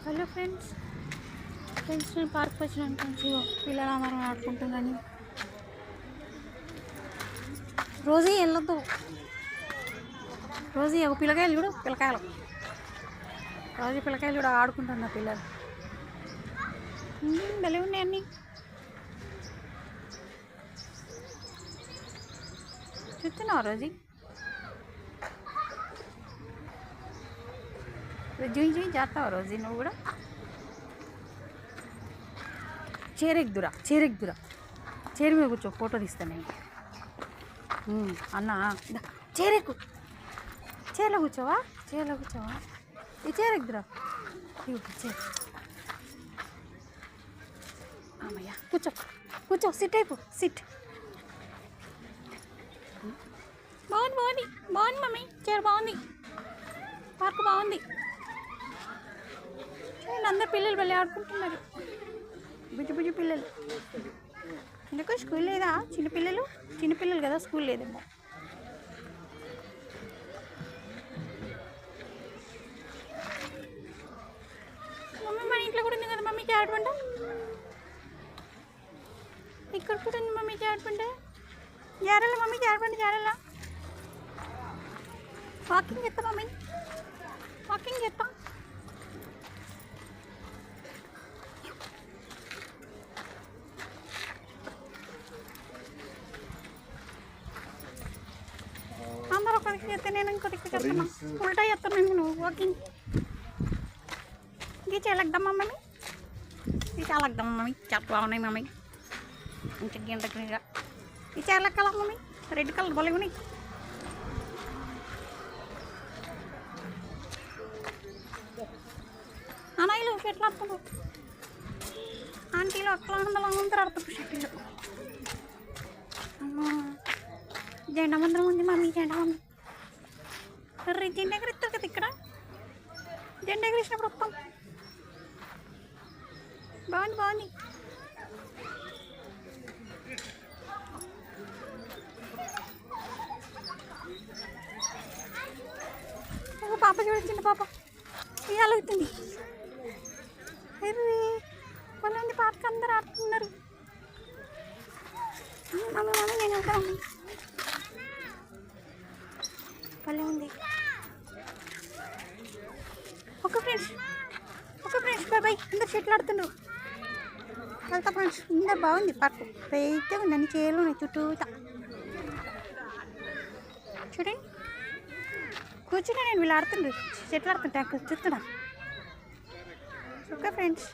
Hello friends, నేను park వచ్చినాను. Friends పిల్లలందరం ఆడుకుంటున్నాను. రోజు వెళ్ళొద్దు. రోజు ఒక పిల్లకాయలు చూడు, రోజు పిల్లకాయలు కూడా ఆడుకుంటున్నా పిల్లలు. భలే ఉన్నాయి అన్నీ. చూస్తున్నావా రోజు? జూయి చేస్తావా రోజు నువ్వు కూడా? చేరెక్కుదురా, చీర మీద కూర్చో, ఫోటో తీస్తాను నేను. అన్నా చీరెక్కు, చీరలో కూర్చోవా? ఈ చీరెక్కుదురా, చీర. అమ్మయ్యా, కూర్చో, సిట్ అయిపో, సిట్. బాగుంది మమ్మీ, చీర బాగుంది, పార్క్ బాగుంది. అందరు పిల్లలు వెళ్ళి ఆడుకుంటున్నారు. బుజ్జి పిల్లలు. ఎందుకు స్కూల్ లేదా? చిన్నపిల్లలు కదా, స్కూల్ లేదేమో. మమ్మీ మన ఇంట్లో కూడా ఉంది కదా మమ్మీకి ఆడుకుంట. ఇక్కడ కూడా ఉంది మమ్మీకి ఆడుకుంట. జారాల మమ్మీకి ఆడుకుంట, జారాల. వాకింగ్ చేస్తా మమ్మీ, వాకింగ్ చేస్తా. అందరూ ఒక దిక్కు చేస్తే నేను ఇంకో దిక్కు చేస్తున్నా. ఉల్టా చేస్తాను నేను వాకింగ్. ఇది చేయలేకదమ్మా మమ్మీ, ఇది చాలకదమ్మా మమ్మీ. చాలా బాగున్నాయి మమ్మీ, ఇంటికి గంటగా. ఇది చేయలేకల మమ్మీ, రెడ్ కలర్ భలే ఉన్నాయి. అనాయిలు షెట్లు ఆడుతున్నారు. ఆంటీలు అట్లా అందరూ ఆడుతున్నారు షెట్లు. జెండా మందిరం ఉంది మమ్మీ, జెండా ఉంది. జెండా ఎగరేస్తారు కదా ఇక్కడ. జెండా ఎగరేసినప్పుడు వస్తాం. బాగుంది. పాప చూడండి, చిన్న పాప ఇలాగుతుంది. వాళ్ళంది పార్క్ అందరూ ఆడుతున్నారు. మమ్మీ నేను వెళ్తాను. భలే ఉంది. Okay friends, bye. అందరు చెట్లు ఆడుతుండ్రు. వెళ్తా ఫ్రెండ్స్. అందరు బాగుంది పార్క్, పెద్దగా ఉంది. అన్ని చేలు ఉన్నాయి చుట్టూతా. చూడండి, కూర్చున్నా నేను. వీళ్ళు ఆడుతుండ్రు, చెట్లు ఆడుతుంటా, చూస్తున్నా. Okay friends.